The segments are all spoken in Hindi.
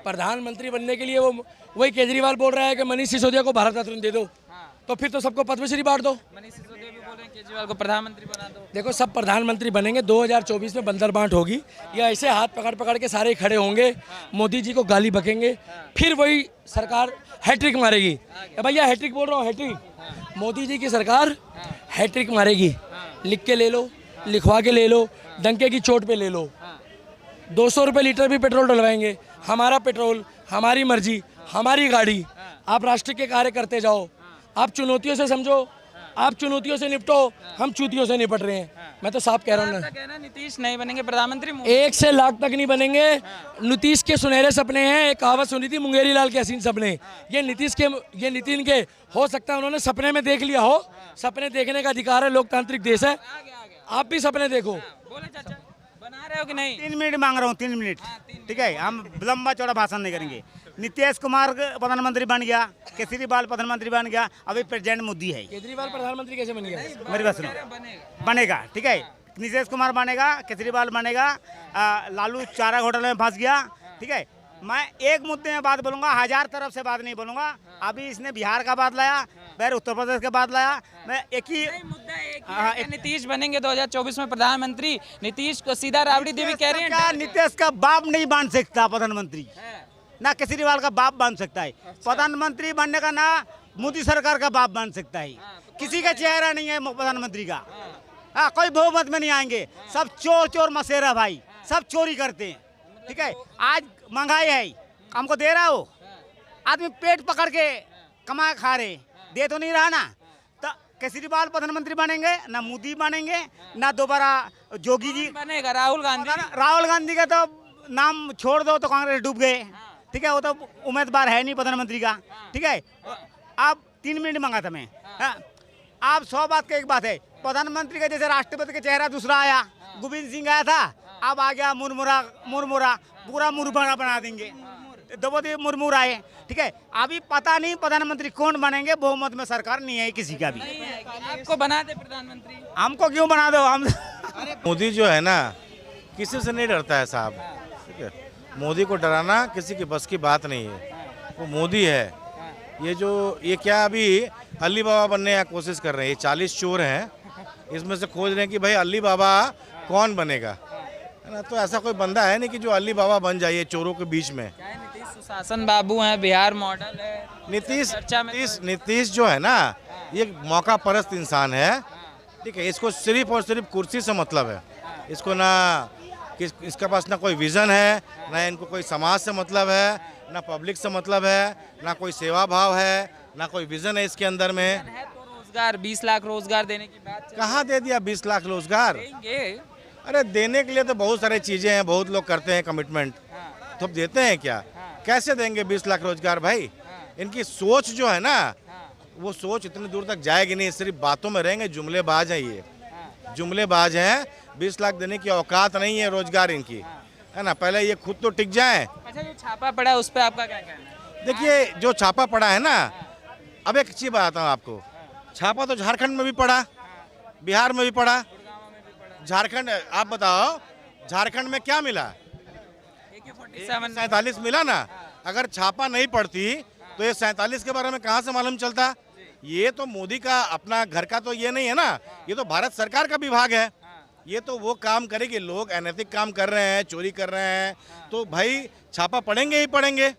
प्रधानमंत्री बनने के लिए वो वही केजरीवाल बोल रहा है कि मनीष सिसोदिया को भारत रत्न दे दो, तो फिर तो सबको पद्मश्री बांट दो। मनीष सिसोदिया भी बोल रहे हैं केजरीवाल को प्रधानमंत्री बना दो। देखो सब प्रधानमंत्री बनेंगे, 2024 में बंदर बांट होगी, या ऐसे हाथ पकड़ पकड़ के सारे खड़े होंगे, मोदी जी को गाली बकेंगे, फिर वही सरकार हैट्रिक मारेगी। भैया हैट्रिक बोल रहा हूँ, हैट्रिक मोदी जी की सरकार हैट्रिक मारेगी। लिख के ले लो, लिखवा के ले लो, डंके की चोट पे ले लो। 200 रुपये लीटर भी पेट्रोल डलवाएंगे, हमारा पेट्रोल, हमारी मर्जी, हमारी गाड़ी। आप राष्ट्र के कार्य करते जाओ, आप चुनौतियों से समझो, आप चुनौतियों से निपटो, हम चूतियों से निपट रहे हैं। मैं तो साफ कह रहा हूँ ना, कहना नीतीश नहीं बनेंगे प्रधानमंत्री, 1 से लाख तक नहीं बनेंगे। नीतीश के सुनहरे सपने हैं, एक कहावत सुनी थी, मुंगेरी लाल के हसीन सपने। ये नितिन के हो सकता है उन्होंने सपने में देख लिया हो, सपने देखने का अधिकार है, लोकतांत्रिक देश है, आप भी सपने देखो। बोले चाचा बना रहे हो कि नहीं? 3 मिनट मांग रहा हूँ, 3 मिनट, ठीक है, हम लंबा चौड़ा भाषण नहीं करेंगे। नीतीश कुमार प्रधानमंत्री बन गया, केजरीवाल प्रधानमंत्री बन गया, अभी प्रेसिडेंट मोदी है। केजरीवाल प्रधानमंत्री कैसे बन गया? मेरी बात सुनो, बनेगा, ठीक है, नीतीश कुमार बनेगा, केजरीवाल बनेगा, लालू चारा घोटाले में फंस गया, ठीक है। मैं एक मुद्दे में बात बोलूंगा, 1000 तरफ से बात नहीं बोलूंगा। अभी इसने बिहार का बात लाया, फिर उत्तर प्रदेश का बात लाया, मैं एक ही मुद्दा एक नीतीश बनेंगे 2024 में प्रधानमंत्री। नीतीश को सीधा राबड़ी देवी कह रही है, नीतीश का बाप नहीं बन सकता प्रधानमंत्री, ना केजरीवाल का बाप बन सकता है। प्रधानमंत्री बनने का ना मोदी सरकार का बाप बन सकता है। किसी का चेहरा नहीं है प्रधानमंत्री का। हाँ, कोई बहुमत में नहीं आएंगे, सब चोर चोर मसेरा भाई, सब चोरी करते हैं, ठीक है। आज महंगाई है, हमको दे रहा हो, आदमी पेट पकड़ के कमा खा रहे, दे तो नहीं रहा ना। तो केजरीवाल प्रधानमंत्री बनेंगे, ना मोदी बनेंगे, ना दोबारा जोगी जी बनेगा, राहुल गांधी का तो नाम छोड़ दो तो कांग्रेस डूब गए, ठीक है, वो तो उम्मीदवार है नहीं प्रधानमंत्री का, ठीक है। आप 3 मिनट मांगा था मैं, आप 100 बात का एक बात है, प्रधानमंत्री का जैसे राष्ट्रपति का चेहरा दूसरा आया, गोविंद सिंह आया था, अब आ गया मुरमुरा, पूरा मुरमुरा बना देंगे, द्रौपदी मुर्मू आए, ठीक है। अभी पता नहीं प्रधानमंत्री कौन बनेंगे, बहुमत में सरकार नहीं है किसी का भी। आपको बना दे प्रधानमंत्री? हमको क्यों बना दो हम। मोदी जो है ना, किसी से नहीं डरता है साहब, ठीक है। मोदी को डराना किसी की बस की बात नहीं है, वो मोदी है। ये क्या अभी अली बाबा बनने की कोशिश कर रहे हैं, ये 40 चोर हैं, इसमें से खोज रहे हैं कि भाई अली बाबा कौन बनेगा, है ना। तो ऐसा कोई बंदा है नहीं कि जो अली बाबा बन जाए चोरों के बीच में। नीतीश सुशासन बाबू हैं, बिहार मॉडल है। नीतीश जो है ना, ये मौका परस्त इंसान है, ठीक है। इसको सिर्फ और सिर्फ कुर्सी से मतलब है, इसको ना इसके पास ना कोई विजन है, ना इनको कोई समाज से मतलब है, ना पब्लिक से मतलब है, ना कोई सेवा भाव है, ना कोई विजन है इसके अंदर में। तो रोजगार 20 लाख रोजगार देने की बात कहाँ दे दिया 20 लाख रोजगार? देंगे। अरे देने के लिए तो बहुत सारी चीजें हैं, बहुत लोग करते हैं कमिटमेंट, तो देते हैं क्या? कैसे देंगे 20 लाख रोजगार भाई? इनकी सोच जो है ना, वो सोच इतनी दूर तक जाएगी नहीं, सिर्फ बातों में रहेंगे, जुमलेबाज हैं ये, जुमलेबाज हैं। 20 लाख देने की औकात नहीं है रोजगार इनकी, है ना। पहले ये खुद तो टिक जाएं। अच्छा, जो छापा पड़ा है उस पर आपका क्या कहना है? देखिए, जो छापा पड़ा है ना, अब एक चीज बताता हूँ आपको, छापा तो झारखंड में भी पड़ा, बिहार में भी पड़ा, झारखंड, आप बताओ झारखंड में क्या मिला? 47 मिला ना। अगर छापा नहीं पड़ती तो ये 47 के बारे में कहाँ से मालूम चलता? ये तो मोदी का अपना घर का तो ये नहीं है ना, ये तो भारत सरकार का विभाग है। ये तो वो काम करेगी, लोग अनैतिक काम कर रहे हैं, चोरी कर रहे हैं, तो भाई छापा पड़ेंगे ही पड़ेंगे,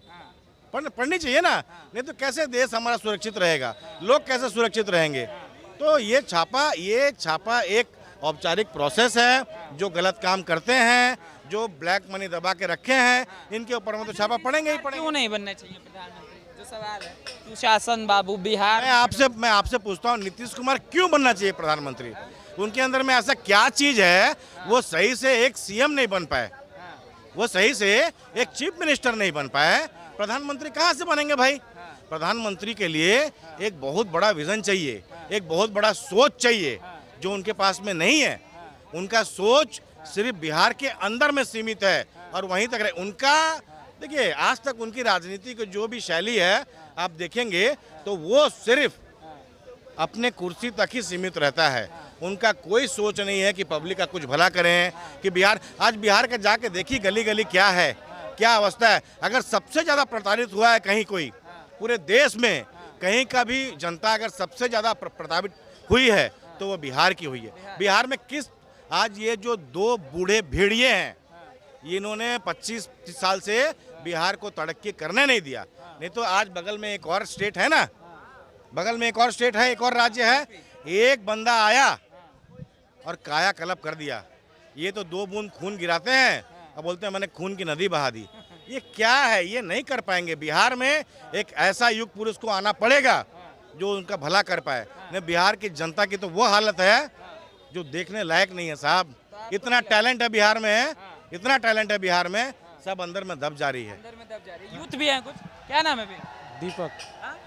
पढ़नी चाहिए ना, नहीं तो कैसे देश हमारा सुरक्षित रहेगा, लोग कैसे सुरक्षित रहेंगे? तो ये छापा एक औपचारिक प्रोसेस है, जो गलत काम करते हैं, जो ब्लैक मनी दबा के रखे हैं, इनके ऊपर में तो छापा पड़ेंगे ही पड़ेंगे। क्यों नहीं बनना चाहिए प्रधानमंत्री, जो सवाल है? सुशासन बाबू बिहार, मैं आपसे पूछता हूँ, नीतीश कुमार क्यों बनना चाहिए प्रधानमंत्री? उनके अंदर में ऐसा क्या चीज है, वो सही से एक सीएम नहीं बन पाए, वो सही से एक चीफ मिनिस्टर नहीं बन पाए, प्रधानमंत्री कहाँ से बनेंगे भाई? प्रधानमंत्री के लिए एक बहुत बड़ा विजन चाहिए, एक बहुत बड़ा सोच चाहिए, जो उनके पास में नहीं है। उनका सोच सिर्फ बिहार के अंदर में सीमित है और वहीं तक रहे। उनका देखिए, आज तक उनकी राजनीति की जो भी शैली है आप देखेंगे तो वो सिर्फ अपने कुर्सी तक ही सीमित रहता है। उनका कोई सोच नहीं है कि पब्लिक का कुछ भला करें, कि बिहार, आज बिहार का जाके देखिए गली गली क्या है, क्या अवस्था है। अगर सबसे ज़्यादा प्रताड़ित हुआ है कहीं कोई पूरे देश में, कहीं का भी जनता अगर सबसे ज़्यादा प्रताड़ित हुई है तो वो बिहार की हुई है। बिहार में किस आज ये जो दो बूढ़े भेड़िए हैं, इन्होंने 25 साल से बिहार को तरक्की करने नहीं दिया। नहीं तो आज बगल में एक और स्टेट है ना, बगल में एक और स्टेट है, एक और राज्य है, एक बंदा आया और कायाकल्प कर दिया। ये तो 2 बूंद खून गिराते हैं और बोलते हैं मैंने खून की नदी बहा दी। ये क्या है, ये नहीं कर पाएंगे। बिहार में एक ऐसा युग पुरुष को आना पड़ेगा जो उनका भला कर पाए। नहीं, बिहार की जनता की तो वो हालत है जो देखने लायक नहीं है साहब। इतना टैलेंट है बिहार में, इतना टैलेंट है बिहार में, सब अंदर में दब जा रही है। यूथ भी है कुछ। क्या नाम है भैया? दीपक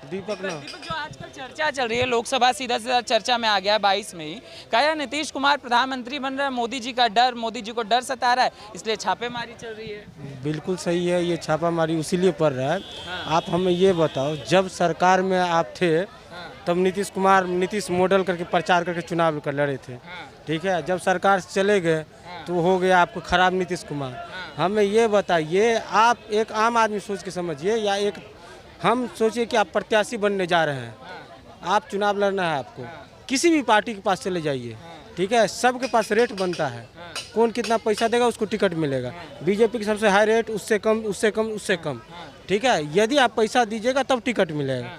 दीपक जो आजकल चर्चा चल रही है, लोकसभा सीधा सीधा चर्चा में आ गया है 22 में ही। कहा नीतीश कुमार प्रधानमंत्री बन रहा है, मोदी जी का डर, मोदी जी को डर सता रहा है, इसलिए छापेमारी चल रही है। बिल्कुल सही है, ये छापामारी इसीलिए पड़ रहा है। आप हमें ये बताओ, जब सरकार में आप थे तब नीतीश मॉडल करके प्रचार करके चुनाव कर लड़े थे, ठीक है। जब सरकार से चले गए तो हो गया आपको खराब नीतीश कुमार। हमें ये बताइए, आप एक आम आदमी सोच के समझिए, या एक हम सोचिए कि आप प्रत्याशी बनने जा रहे हैं, आप चुनाव लड़ना है आपको, किसी भी पार्टी के पास चले जाइए, ठीक है। सबके पास रेट बनता है, कौन कितना पैसा देगा उसको टिकट मिलेगा। बीजेपी की सबसे हाई रेट, उससे कम, उससे कम, उससे कम, ठीक है। यदि आप पैसा दीजिएगा तब टिकट मिलेगा।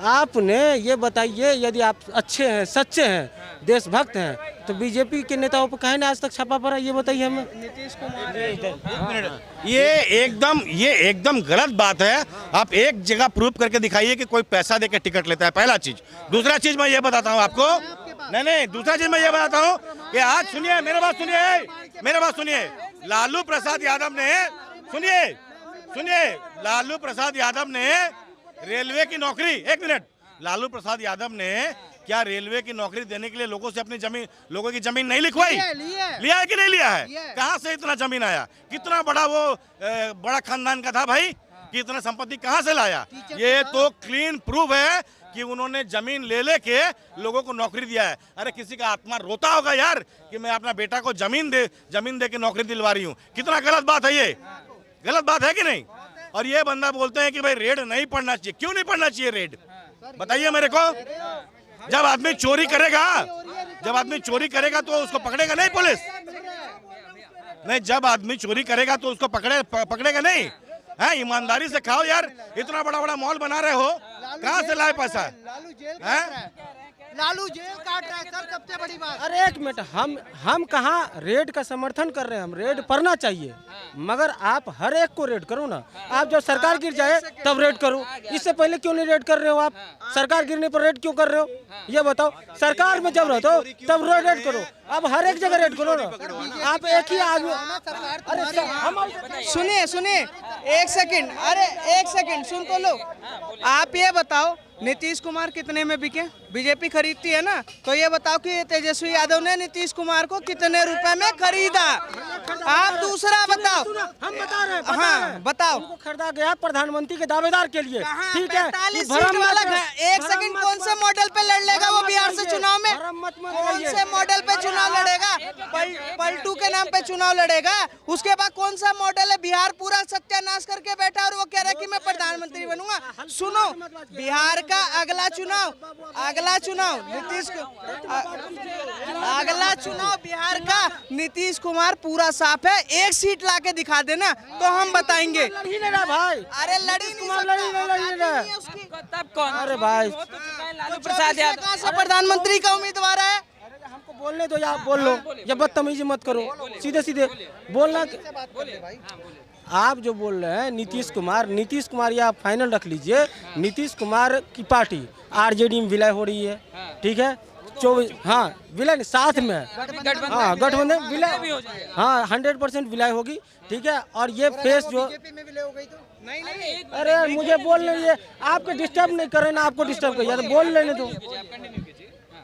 आपने ये बताइए, यदि आप अच्छे हैं, सच्चे हैं, देशभक्त हैं, तो बीजेपी के नेताओं पर कहीं आज तक छापा पड़ा, ये बताइए हमें। नीतीश कुमार ये एकदम गलत बात है। आप एक जगह प्रूव करके दिखाइए कि कोई पैसा देके टिकट लेता है, पहला चीज। दूसरा चीज मैं ये बताता हूँ आपको, नहीं, दूसरा चीज मैं ये बताता हूँ कि आज सुनिए, मेरे बात सुनिए, लालू प्रसाद यादव ने, सुनिए, लालू प्रसाद यादव ने रेलवे की नौकरी, 1 मिनट, लालू प्रसाद यादव ने क्या रेलवे की नौकरी देने के लिए लोगों से अपनी जमीन, लोगों की जमीन नहीं लिखवाई? लिया है कि नहीं लिया है? कहाँ से इतना जमीन आया? कितना बड़ा वो बड़ा खानदान का था भाई, कि इतना संपत्ति कहाँ से लाया? ये तो क्लीन प्रूफ है कि उन्होंने जमीन ले के लोगों को नौकरी दिया है। अरे किसी का आत्मा रोता होगा यार कि मैं अपना बेटा को जमीन दे के नौकरी दिलवा रही हूँ। कितना गलत बात है ये, गलत बात है कि नहीं? और ये बंदा बोलते हैं कि भाई रेड नहीं पड़ना चाहिए। क्यों नहीं पड़ना चाहिए रेड, बताइए मेरे को। जब आदमी चोरी करेगा तो उसको पकड़ेगा नहीं पुलिस? नहीं, जब आदमी चोरी करेगा तो उसको पकड़ेगा नहीं? है, ईमानदारी से खाओ यार। इतना बड़ा मॉल बना रहे हो, कहाँ से लाए पैसा? लालू जेल काट रहा है सर, सबसे बड़ी बात। अरे 1 मिनट, हम कहाँ रेड का समर्थन कर रहे हैं, हम रेड पढ़ना चाहिए, मगर आप हर एक को रेड करो ना। आप जब सरकार गिर जाए तब रेड करो, इससे पहले क्यों नहीं रेड कर रहे हो? आप सरकार गिरने पर रेड क्यों कर रहे हो, ये बताओ। सरकार में जब रहते हो तब रेड करो, अब हर एक जगह रेड करो ना। आप एक ही आदमी, अरे सुनिए 1 सेकंड, अरे 1 सेकंड सुन तो लो। आप ये बताओ, नीतीश कुमार कितने में बिके? बीजेपी खरीदती है ना, तो ये बताओ कि तेजस्वी यादव ने नीतीश कुमार को कितने रुपए में खरीदा? आप दूसरा बताओ। हम बता रहे हैं, हाँ बताओ। उनको खरीदा गया प्रधानमंत्री के दावेदार के लिए, ठीक है। 45 सीट वाला 1 सेकंड, कौन से मॉडल पे लड़ लेगा वो बिहार से चुनाव में? कौन से मॉडल पे चुनाव लड़ेगा? पलटू के नाम पे चुनाव लड़ेगा। उसके बाद कौन सा मॉडल है? बिहार पूरा सत्यानाश करके बैठा और वो कह रहा है कि मैं प्रधानमंत्री बनूंगा। सुनो, बिहार का अगला चुनाव बिहार का नीतीश कुमार पूरा साफ है। 1 सीट लाके दिखा देना तो हम बताएंगे। भाई, अरे लड़ी नहीं उसकी। तब कौन? अरे भाई, लालू प्रसाद यादव कहाँ से प्रधानमंत्री का उम्मीदवार है? हमको बोलने दो या बोल लो, या बदतमीजी मत करो, सीधे बोलना। आप जो बोल रहे हैं नीतीश कुमार, या फाइनल रख लीजिए, नीतीश कुमार की पार्टी आरजेडी में विलय हो रही है, ठीक है। 24, हाँ विलय साथ में, हाँ गठबंधन विलय, हाँ 100% विलय होगी, ठीक है। और ये फेस जो नहीं, अरे मुझे बोल रही है, आपको डिस्टर्ब नहीं कर रहे ना, आपको डिस्टर्ब कर, बोल लेने दो।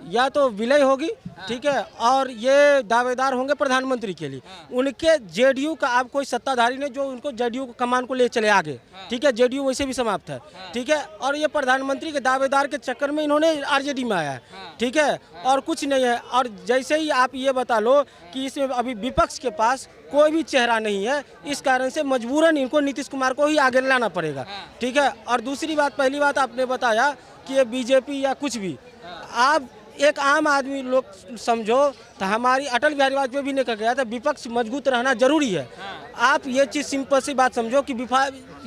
या तो विलय होगी, ठीक है, और ये दावेदार होंगे प्रधानमंत्री के लिए। उनके जेडीयू का अब कोई सत्ताधारी नहीं जो उनको जेडीयू कमान को ले चले आगे, ठीक है, जेडीयू वैसे भी समाप्त है, ठीक है, और ये प्रधानमंत्री के दावेदार के चक्कर में इन्होंने आरजेडी में आया है, ठीक है, और कुछ नहीं है। और जैसे ही आप ये बता लो कि इसमें अभी विपक्ष के पास कोई भी चेहरा नहीं है, इस कारण से मजबूरन इनको नीतीश कुमार को ही आगे लाना पड़ेगा, ठीक है। और दूसरी बात, पहली बात आपने बताया कि ये बीजेपी या कुछ भी, आप एक आम आदमी लोग समझो तो हमारी अटल बिहारी वाजपेयी भी ने कहा गया था विपक्ष मजबूत रहना जरूरी है। आप ये चीज़ सिंपल सी बात समझो कि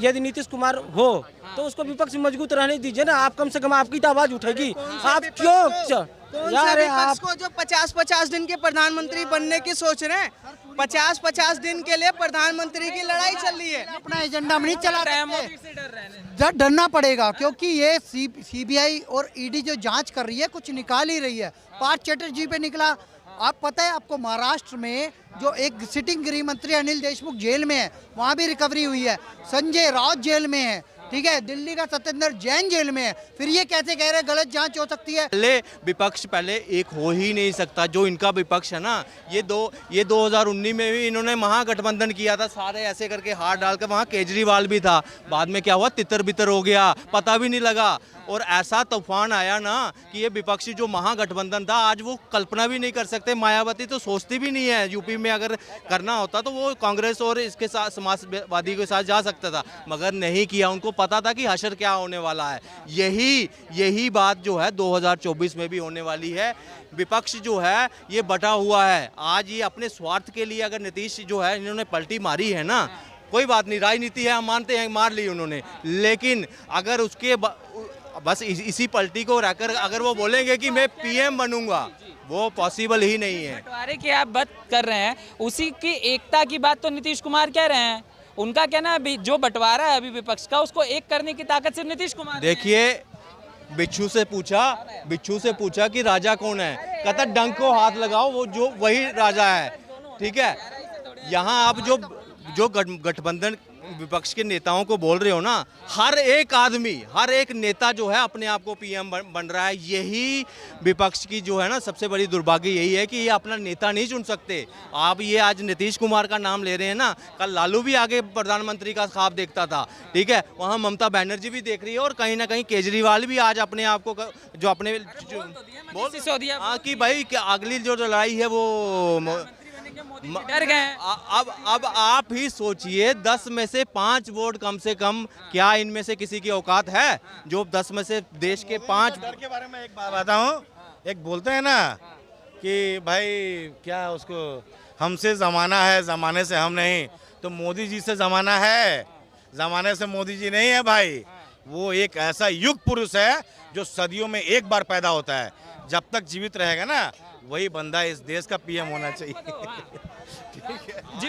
यदि नीतीश कुमार हो तो उसको विपक्ष मजबूत रहने दीजिए ना, आप कम से कम आपकी तो आवाज़ उठेगी। आप क्यों यार विपक्ष को जो 50-50 दिन के प्रधानमंत्री बनने की सोच रहे हैं, 50-50 दिन के लिए प्रधानमंत्री की लड़ाई चल रही है। अपना एजेंडा में नहीं चला मोदी से डर रहे हैं। डरना पड़ेगा क्योंकि ये सीबीआई और ईडी जो जांच कर रही है कुछ निकाल ही रही है। पार्थ चैटर्जी पे निकला, आप पता है आपको महाराष्ट्र में जो एक सिटिंग गृह मंत्री अनिल देशमुख जेल में है, वहाँ भी रिकवरी हुई है। संजय राउत जेल में है, ठीक है, दिल्ली का सत्येंद्र जैन जेल में है। फिर ये कैसे कह रहे हैं गलत जांच हो सकती है? पहले विपक्ष पहले एक हो ही नहीं सकता। जो इनका विपक्ष है ना, ये 2019 में भी इन्होंने महागठबंधन किया था, सारे ऐसे करके हाथ डालकर। वहाँ केजरीवाल भी था, बाद में क्या हुआ, तितर बितर हो गया, पता भी नहीं लगा। और ऐसा तूफान आया ना कि ये विपक्षी जो महागठबंधन था, आज वो कल्पना भी नहीं कर सकते। मायावती तो सोचती भी नहीं है, यूपी में अगर करना होता तो वो कांग्रेस और इसके साथ समाजवादी के साथ जा सकता था, मगर नहीं किया। उनको पता था कि हशर क्या होने वाला है। यही बात जो है 2024 में भी होने वाली है। विपक्ष जो है ये बटा हुआ है। आज ये अपने स्वार्थ के लिए अगर नीतीश जो है इन्होंने पलटी मारी है ना, कोई बात नहीं, राजनीति है, हम मानते हैं, मार ली उन्होंने। लेकिन अगर उसके बस इसी पलटी को रहकर अगर वो बोलेंगे कि मैं पीएम बनूंगा, वो पॉसिबल ही नहीं है। बंटवारे की आप बात कर रहे हैं, उसी की एकता की बात तो नीतीश कुमार कह रहे हैं। उनका कहना है जो बंटवारा है अभी विपक्ष का, उसको एक करने की ताकत सिर्फ नीतीश कुमार। देखिए, बिच्छू से पूछा कि राजा कौन है, कहता डंक को हाथ लगाओ, वो जो वही राजा है, ठीक है। यहाँ आप जो गठबंधन विपक्ष के नेताओं को बोल रहे हो ना, हर एक आदमी, हर एक नेता जो है अपने आप को पीएम बन रहा है। यही विपक्ष की जो है ना सबसे बड़ी दुर्भाग्य यही है कि ये अपना नेता नहीं चुन सकते। आप ये आज नीतीश कुमार का नाम ले रहे हैं ना, कल लालू भी आगे प्रधानमंत्री का ख्वाब देखता था, ठीक है, वहाँ ममता बनर्जी भी देख रही है, और कहीं ना कहीं केजरीवाल भी आज अपने आप को जो अपने बोल सिसोदिया कि भाई अगली जो लड़ाई है वो डर गए। अब आप ही सोचिए, 10 में से 5 वोट कम से कम, क्या इनमें से किसी की औकात है जो 10 में से देश के 5? डर के बारे में एक बात बताऊं, एक बोलते हैं ना कि भाई क्या उसको, हमसे ज़माना है, ज़माने से हम नहीं। तो मोदी जी से ज़माना है, ज़माने से मोदी जी नहीं है भाई। वो एक ऐसा युग पुरुष है जो सदियों में एक बार पैदा होता है। जब तक जीवित रहेगा ना, वही बंदा इस देश का पीएम होना चाहिए। जी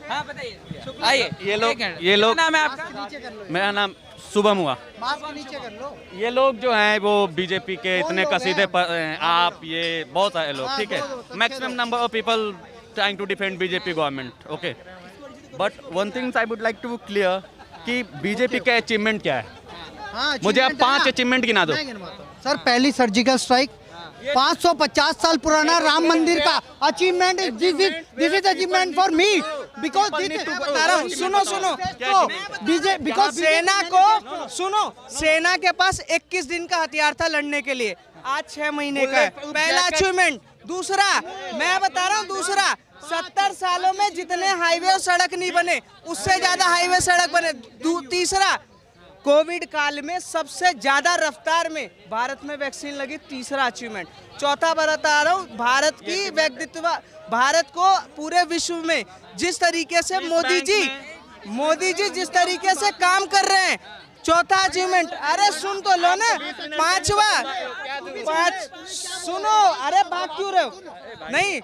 हाँ बताइए, आइए। ये लोग नाम है आपका? मेरा नाम शुभम हुआ। मास्क नीचे कर लो। ये लोग जो हैं वो बीजेपी के इतने कसीदे पर आप, ये बहुत सारे लोग, ठीक है, maximum number of people trying to defend BJP government, okay, but one things I would like to clear कि बीजेपी का अचीवमेंट क्या है। हाँ, मुझे आप 5 अचीवमेंट गिना दो। सर, पहली सर्जिकल स्ट्राइक, 550 साल पुराना राम मंदिर का achievement, this is achievement for me because बता रहा हूँ, सुनो बिकॉज सेना को सुनो, सेना के पास 21 दिन का हथियार था लड़ने के लिए, आज 6 महीने का है। पहला अचीवमेंट। दूसरा मैं बता रहा हूँ, दूसरा 70 सालों में जितने हाईवे और सड़क नहीं बने, उससे ज्यादा हाईवे सड़क बने। तीसरा, कोविड काल में सबसे ज्यादा रफ्तार में भारत में वैक्सीन लगी, तीसरा अचीवमेंट। चौथा बता रहा हूँ, भारत की व्यक्तित्व, भारत को पूरे विश्व में जिस तरीके से मोदी जी जिस तरीके से काम कर रहे हैं, चौथा अचीवमेंट। अरे सुन तो लो ना, सुनो, अरे बात क्यों रहे हो? नहीं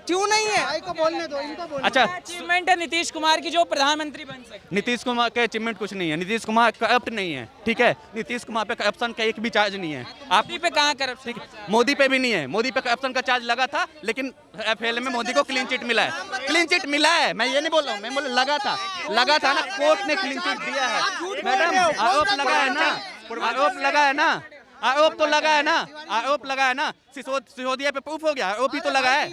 क्यों नहीं है? भाई को बोलने दो, इनको बोलने अच्छा, अचीवमेंट है नीतीश कुमार की जो प्रधानमंत्री बन सकते। नीतीश कुमार का अचीवमेंट कुछ नहीं है। नीतीश कुमार करप्ट नहीं है, ठीक है, नीतीश कुमार पे करप्शन का एक भी चार्ज नहीं है। आप पे कहाँ करप्शन? मोदी पे भी नहीं है। मोदी पे करप्शन का चार्ज लगा था, लेकिन एफएल में मोदी को क्लीन चिट मिला है। क्लीन चिट मिला है, मैं ये नहीं बोल रहा हूँ, मैं बोल लगा था ना, कोर्ट ने क्लीन चिट दिया है। मैडम, आरोप लगा है ना, आरोप तो लगा है ना, आरोप लगा है ना, सिसोदिया पे प्रूफ हो गया, आरोप ही तो लगा है,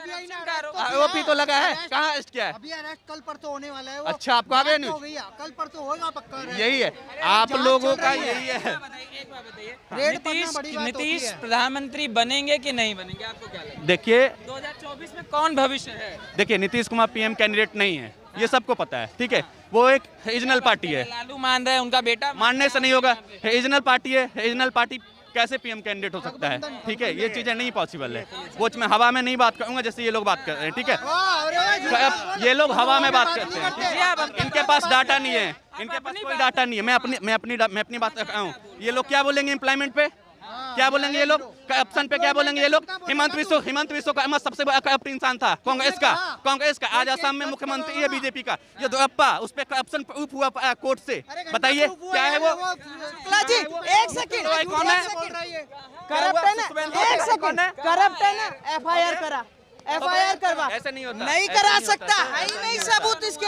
आरोप ही तो लगा है, कहाँ अरेस्ट किया है? अभी अरेस्ट कल पर तो होने वाला है। अच्छा, आपको आ गया बात तो न्यूज़? हो गई है, कल पर तो होगा पक्का। यही है आप लोगों का, यही है। एक बात बताइए, रेड पड़ना बड़ी बात होती नीतीश है। प्रधानमंत्री बनेंगे कि नहीं बनेंगे, आपको क्या लगता है? देखिए 2024 में कौन भविष्य है? देखिए नीतीश कुमार पीएम कैंडिडेट नहीं है, ये सबको पता है, ठीक है। वो एक रीजनल पार्टी है, लालू मान रहे हैं, उनका बेटा मानने से नहीं होगा। रीजनल पार्टी है, रीजनल पार्टी कैसे पीएम कैंडिडेट हो सकता है, ठीक है। ये चीजें नहीं पॉसिबल है। वो मैं हवा में नहीं बात करूंगा जैसे ये लोग बात कर रहे हैं, ठीक है। अब ये लोग हवा में बात करते हैं, इनके पास डाटा नहीं है, इनके पास कोई डाटा नहीं है। मैं अपनी बात कर रहा हूँ। ये लोग क्या बोलेंगे एम्प्लॉयमेंट पे, क्या बोलेंगे ये लोग करप्शन पे, क्या बोलेंगे ये लोग? हिमंत विश्व का सबसे बड़ा करप्ट इंसान था कांग्रेस का। आज असम में मुख्यमंत्री है बीजेपी का। ये दोरप्पा, उस पे करप्शन प्रूफ हुआ कोर्ट से, बताइए क्या है वो? शुक्ला जी एक सेकंड, कौन है? करप्ट है ना, एक सेकंड, करप्ट है ना, FIR करा, FIR करवा, ऐसे नहीं होता, नहीं ऐसे करा नहीं होता। सकता है ही नहीं सबूत इसके